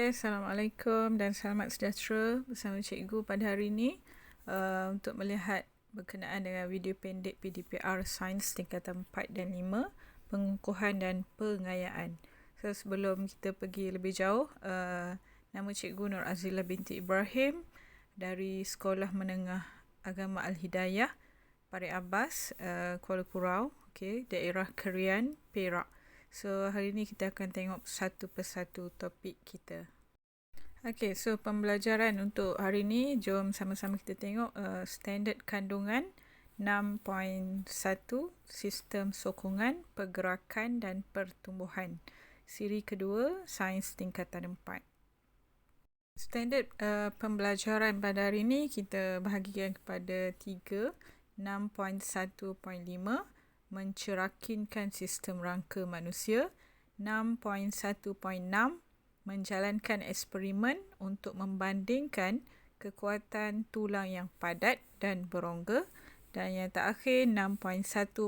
Assalamualaikum dan selamat sejahtera bersama cikgu pada hari ini untuk melihat berkenaan dengan video pendek PDPR Sains tingkatan 4 dan 5, pengukuhan dan pengayaan. So, sebelum kita pergi lebih jauh, nama cikgu Nur Azila binti Ibrahim dari Sekolah Menengah Agama Al-Hidayah, Parit Abbas, Kuala Kurau, daerah Kerian, Perak. So, hari ini kita akan tengok satu persatu topik kita. So pembelajaran untuk hari ini, jom sama-sama kita tengok standard kandungan 6.1, sistem sokongan, pergerakan dan pertumbuhan. Siri kedua, sains tingkatan 4. Standard pembelajaran pada hari ini kita bahagikan kepada 3, 6.1.5, mencerakinkan sistem rangka manusia. 6.1.6, menjalankan eksperimen untuk membandingkan kekuatan tulang yang padat dan berongga. Dan yang terakhir 6.1.7,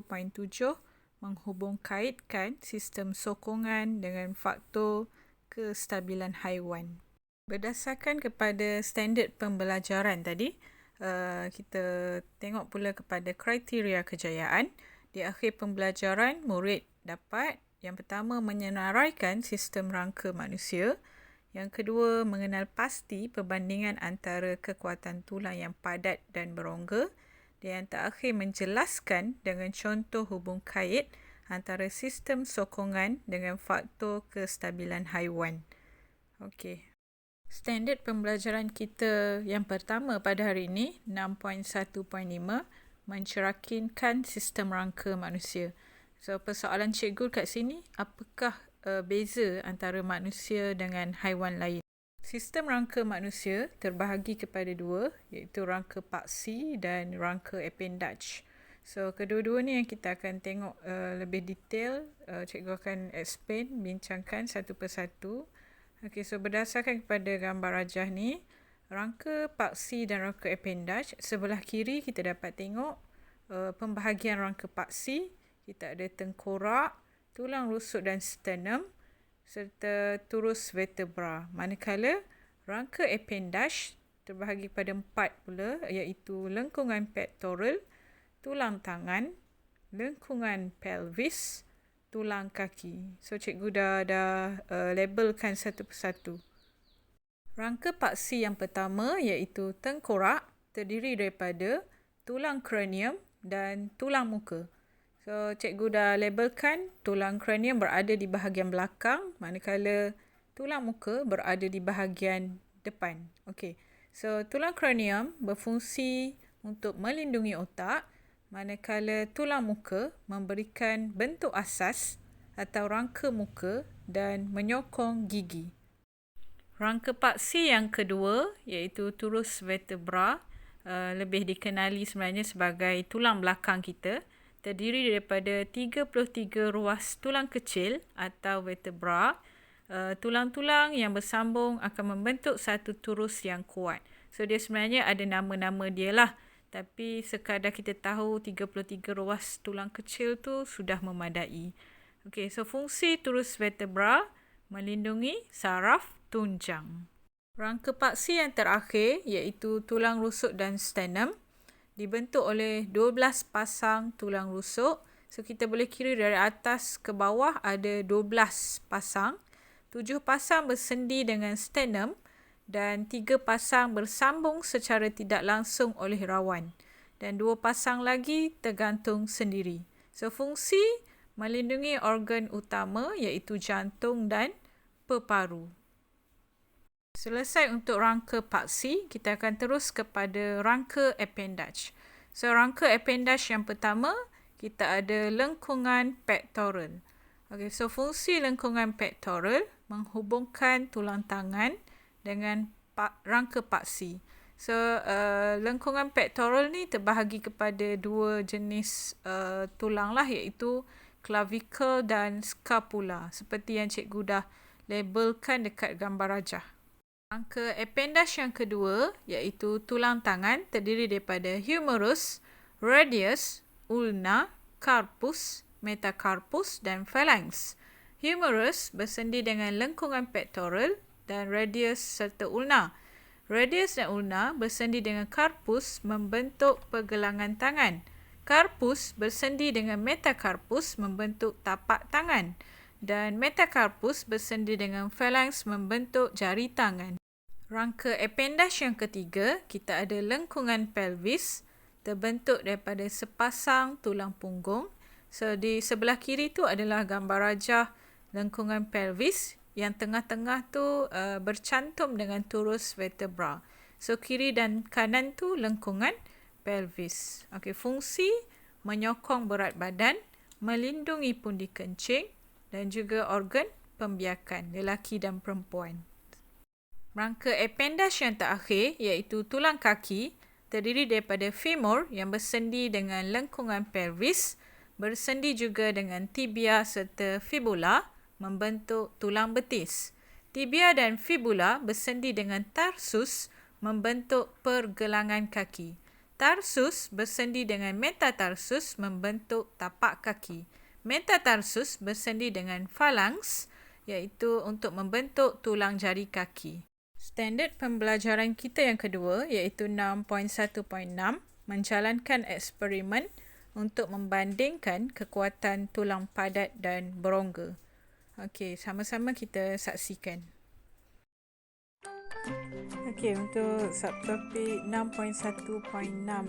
menghubungkaitkan sistem sokongan dengan faktor kestabilan haiwan. Berdasarkan kepada standard pembelajaran tadi, kita tengok pula kepada kriteria kejayaan. Di akhir pembelajaran, murid dapat yang pertama menyenaraikan sistem rangka manusia. Yang kedua, mengenal pasti perbandingan antara kekuatan tulang yang padat dan berongga. Dan yang terakhir, menjelaskan dengan contoh hubung kait antara sistem sokongan dengan faktor kestabilan haiwan. Standard pembelajaran kita yang pertama pada hari ini, 6.1.5, mencerakinkan sistem rangka manusia. So, persoalan cikgu kat sini, apakah beza antara manusia dengan haiwan lain? Sistem rangka manusia terbahagi kepada dua, iaitu rangka paksi dan rangka appendage. So, kedua-dua ni yang kita akan tengok lebih detail. Cikgu akan explain, bincangkan satu persatu. So berdasarkan kepada gambar rajah ni, rangka paksi dan rangka appendage, sebelah kiri kita dapat tengok pembahagian rangka paksi. Kita ada tengkorak, tulang rusuk dan sternum serta turus vertebra. Manakala rangka appendage terbahagi pada 4 pula, iaitu lengkungan pectoral, tulang tangan, lengkungan pelvis, tulang kaki. So, cikgu dah labelkan satu persatu. Rangka paksi yang pertama iaitu tengkorak, terdiri daripada tulang kranium dan tulang muka. So, cikgu dah labelkan tulang kranium berada di bahagian belakang, manakala tulang muka berada di bahagian depan. So, tulang kranium berfungsi untuk melindungi otak, manakala tulang muka memberikan bentuk asas atau rangka muka dan menyokong gigi. Rangka paksi yang kedua iaitu turus vertebra, lebih dikenali sebenarnya sebagai tulang belakang kita, terdiri daripada 33 ruas tulang kecil atau vertebra. Tulang-tulang yang bersambung akan membentuk satu turus yang kuat. So, dia sebenarnya ada nama-nama dia lah. Tapi sekadar kita tahu 33 ruas tulang kecil tu sudah memadai. So fungsi turus vertebra melindungi saraf tunjang. Rangka paksi yang terakhir iaitu tulang rusuk dan sternum dibentuk oleh 12 pasang tulang rusuk. So kita boleh kira dari atas ke bawah ada 12 pasang. 7 pasang bersendi dengan sternum dan 3 pasang bersambung secara tidak langsung oleh rawan. Dan 2 pasang lagi tergantung sendiri. So, fungsi melindungi organ utama iaitu jantung dan peparu. Selesai untuk rangka paksi, kita akan terus kepada rangka appendage. So, rangka appendage yang pertama, kita ada lengkungan pectoral. So fungsi lengkungan pectoral menghubungkan tulang tangan dengan rangka paksi. So, lengkungan pectoral ni terbahagi kepada dua jenis tulang lah, iaitu clavicle dan scapula, seperti yang cikgu dah labelkan dekat gambar rajah. Rangka appendage yang kedua iaitu tulang tangan, terdiri daripada humerus, radius, ulna, carpus, metacarpus dan phalanx. Humerus bersendi dengan lengkungan pectoral, dan radius serta ulna. Radius dan ulna bersendi dengan karpus membentuk pergelangan tangan. Karpus bersendi dengan metakarpus membentuk tapak tangan. Dan metakarpus bersendi dengan phalanx membentuk jari tangan. Rangka appendage yang ketiga, kita ada lengkungan pelvis terbentuk daripada sepasang tulang punggung. So, di sebelah kiri tu adalah gambar rajah lengkungan pelvis. Yang tengah-tengah tu bercantum dengan turus vertebra. So, kiri dan kanan tu lengkungan pelvis. Okey, fungsi menyokong berat badan, melindungi pundi kencing dan juga organ pembiakan lelaki dan perempuan. Rangka appendage yang terakhir iaitu tulang kaki terdiri daripada femur yang bersendi dengan lengkungan pelvis, bersendi juga dengan tibia serta fibula membentuk tulang betis. Tibia dan fibula bersendi dengan tarsus membentuk pergelangan kaki. Tarsus bersendi dengan metatarsus membentuk tapak kaki. Metatarsus bersendi dengan phalanx iaitu untuk membentuk tulang jari kaki. Standard pembelajaran kita yang kedua iaitu 6.1.6 menjalankan eksperimen untuk membandingkan kekuatan tulang padat dan berongga. Okey, sama-sama kita saksikan. Okey, untuk subtopik 6.1.6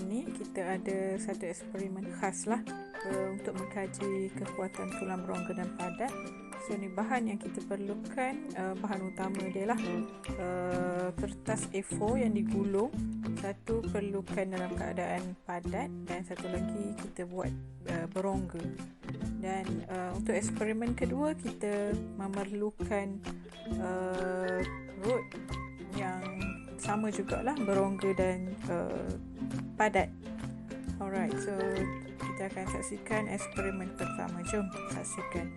ni kita ada satu eksperimen khas lah untuk mengkaji kekuatan tulang berongga dan padat. So ni bahan yang kita perlukan, bahan utama dia lah kertas A4 yang digulung. Satu perlukan dalam keadaan padat dan satu lagi kita buat berongga. Dan untuk eksperimen kedua kita memerlukan rod yang sama jugalah berongga dan padat. Alright, so kita akan saksikan eksperimen pertama. Jom saksikan.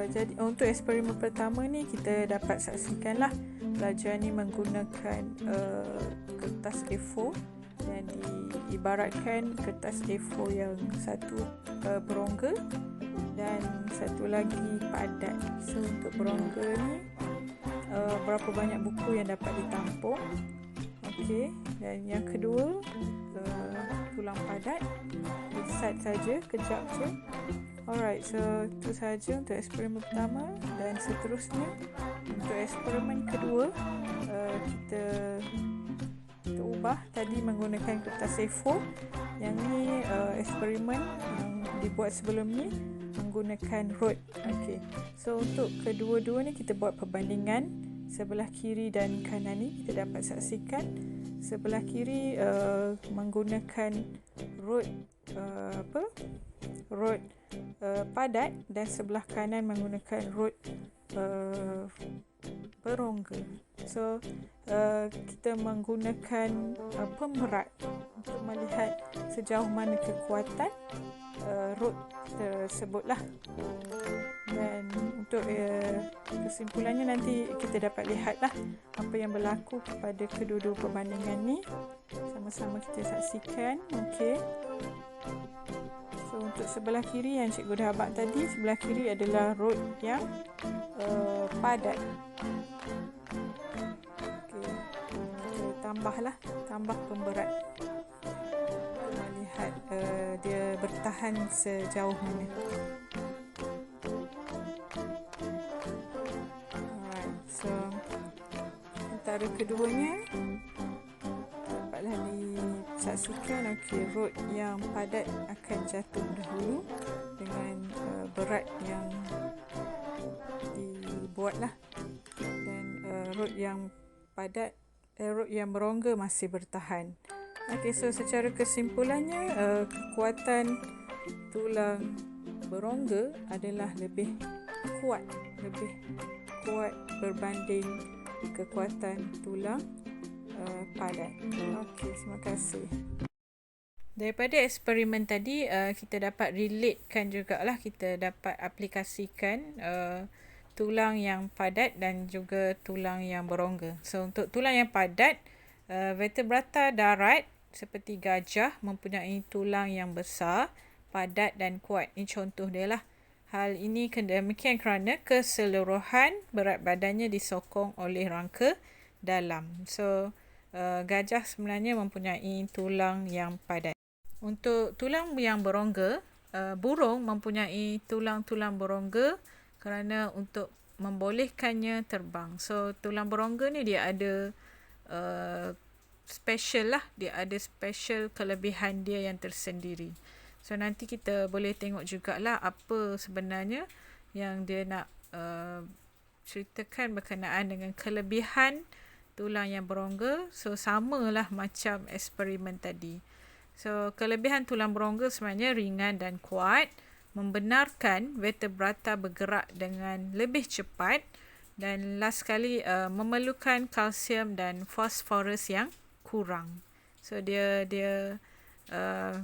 Jadi untuk eksperimen pertama ni kita dapat saksikanlah pelajar ni menggunakan kertas A4 dan diibaratkan kertas A4 yang satu berongga dan satu lagi padat. So untuk berongga ni berapa banyak buku yang dapat ditampung. Okey, dan yang kedua tulang padat. Decide saja kejap je. Alright, so itu sahaja untuk eksperimen pertama dan seterusnya untuk eksperimen kedua kita ubah tadi menggunakan kertas A4. Yang ni eksperimen yang dibuat sebelum ni menggunakan rod. Okey. So untuk kedua-dua ni kita buat perbandingan sebelah kiri dan kanan ni kita dapat saksikan sebelah kiri menggunakan rod rod padat dan sebelah kanan menggunakan rod berongga. So kita menggunakan pemerat untuk melihat sejauh mana kekuatan rod tersebutlah. Dan untuk kesimpulannya nanti kita dapat lihatlah apa yang berlaku kepada kedua-dua perbandingan ni. Sama-sama kita saksikan. Okey. So untuk sebelah kiri yang cikgu dah abang tadi, sebelah kiri adalah rod yang padat. Okey. Kita tambah pemberat untuk melihat dia bertahan sejauh mana. Alright, so antara keduanya dapatlah disaksikan. Okey, rod yang padat akan jatuh dahulu dengan berat yang dibuatlah, dan rod yang padat rod yang berongga masih bertahan. Okey, so secara kesimpulannya kekuatan tulang berongga adalah lebih kuat berbanding kekuatan tulang padat. Okey, terima kasih. Daripada eksperimen tadi kita dapat relatekan jugalah, kita dapat aplikasikan tulang yang padat dan juga tulang yang berongga. So untuk tulang yang padat, vertebrata darat seperti gajah mempunyai tulang yang besar, padat dan kuat. Ini contoh dia lah. Hal ini demikian kerana keseluruhan berat badannya disokong oleh rangka dalam. So, gajah sebenarnya mempunyai tulang yang padat. Untuk tulang yang berongga, burung mempunyai tulang-tulang berongga kerana untuk membolehkannya terbang. So, tulang berongga ni dia ada special lah. Dia ada special kelebihan dia yang tersendiri. So, nanti kita boleh tengok jugalah apa sebenarnya yang dia nak ceritakan berkenaan dengan kelebihan tulang yang berongga. So, samalah macam eksperimen tadi. So, kelebihan tulang berongga sebenarnya ringan dan kuat, membenarkan vertebrata bergerak dengan lebih cepat, dan last sekali memerlukan kalsium dan fosforus yang kurang. So, dia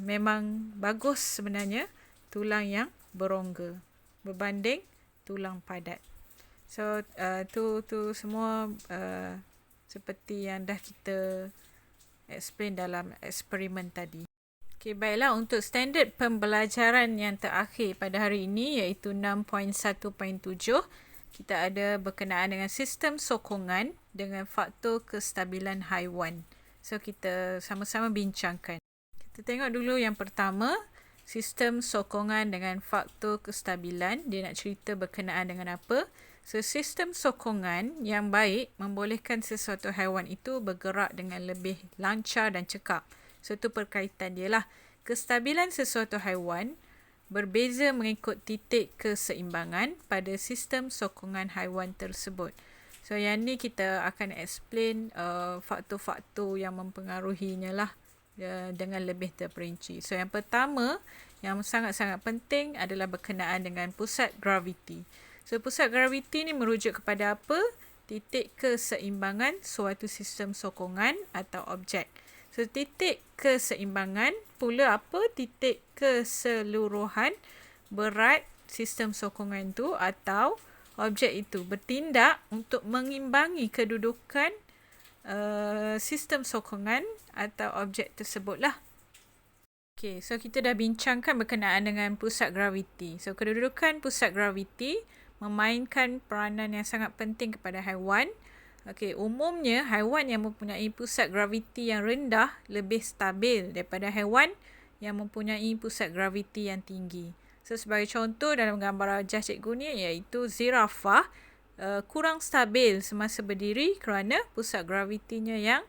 memang bagus sebenarnya tulang yang berongga berbanding tulang padat. So, tu semua seperti yang dah kita explain dalam eksperimen tadi. Okey, baiklah, untuk standard pembelajaran yang terakhir pada hari ini iaitu 6.1.7, kita ada berkenaan dengan sistem sokongan dengan faktor kestabilan haiwan. So, kita sama-sama bincangkan. Kita tengok dulu yang pertama, sistem sokongan dengan faktor kestabilan. Dia nak cerita berkenaan dengan apa? So, sistem sokongan yang baik membolehkan sesuatu haiwan itu bergerak dengan lebih lancar dan cekap. So, itu perkaitan dia lah. Kestabilan sesuatu haiwan berbeza mengikut titik keseimbangan pada sistem sokongan haiwan tersebut. So, yang ni kita akan explain faktor-faktor yang mempengaruhinya lah dengan lebih terperinci. So, yang pertama yang sangat-sangat penting adalah berkenaan dengan pusat graviti. So, pusat graviti ni merujuk kepada apa? Titik keseimbangan suatu sistem sokongan atau objek. So, titik keseimbangan pula apa? Titik keseluruhan berat sistem sokongan itu atau objek itu bertindak untuk mengimbangi kedudukan sistem sokongan atau objek tersebutlah. Okay, so kita dah bincangkan berkenaan dengan pusat graviti. So, kedudukan pusat graviti memainkan peranan yang sangat penting kepada haiwan. Okay, umumnya haiwan yang mempunyai pusat graviti yang rendah lebih stabil daripada haiwan yang mempunyai pusat graviti yang tinggi. So, sebagai contoh dalam gambar rajah cikgu ni iaitu zirafah kurang stabil semasa berdiri kerana pusat gravitinya yang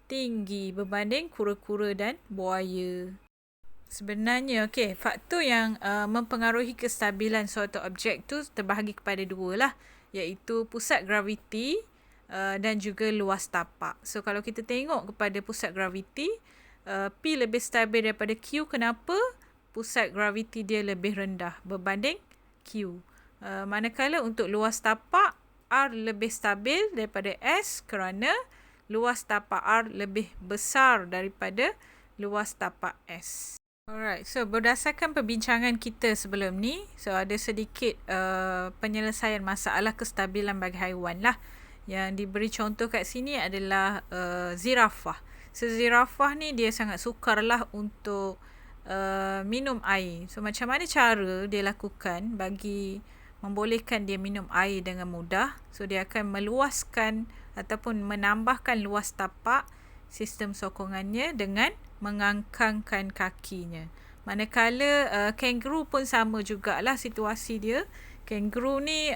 tinggi berbanding kura-kura dan buaya. Sebenarnya, faktor yang mempengaruhi kestabilan suatu objek tu terbahagi kepada dua lah, iaitu pusat graviti dan juga luas tapak. So, kalau kita tengok kepada pusat graviti, P lebih stabil daripada Q. Kenapa? Pusat graviti dia lebih rendah berbanding Q. Manakala untuk luas tapak, R lebih stabil daripada S kerana luas tapak R lebih besar daripada luas tapak S. Alright, so berdasarkan perbincangan kita sebelum ni, so ada sedikit penyelesaian masalah kestabilan bagi haiwan lah. Yang diberi contoh kat sini adalah zirafah. So, zirafah ni dia sangat sukar lah untuk minum air. So, macam mana cara dia lakukan bagi membolehkan dia minum air dengan mudah? So, dia akan meluaskan ataupun menambahkan luas tapak sistem sokongannya dengan mengangkangkan kakinya. Manakala kangaroo pun sama jugalah situasi dia. Kangaroo ni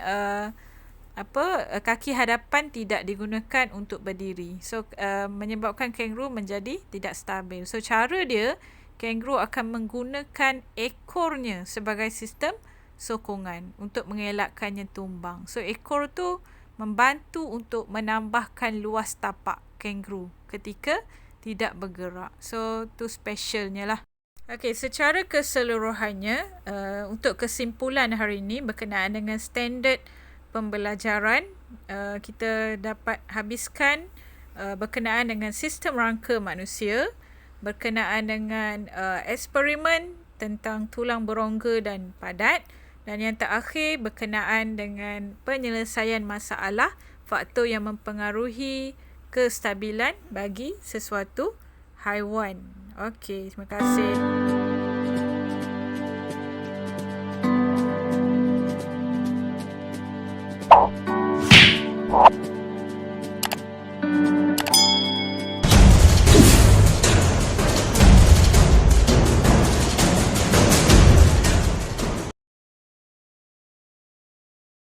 kaki hadapan tidak digunakan untuk berdiri. So, menyebabkan kangaroo menjadi tidak stabil. So, cara dia, kangaroo akan menggunakan ekornya sebagai sistem sokongan untuk mengelakkannya tumbang. So, ekor tu membantu untuk menambahkan luas tapak kangaroo ketika tidak bergerak. So, tu specialnya lah. Okey, secara keseluruhannya, untuk kesimpulan hari ini berkenaan dengan standard pembelajaran, kita dapat habiskan berkenaan dengan sistem rangka manusia, berkenaan dengan eksperimen tentang tulang berongga dan padat, dan yang terakhir berkenaan dengan penyelesaian masalah faktor yang mempengaruhi kestabilan bagi sesuatu haiwan. Okey, terima kasih.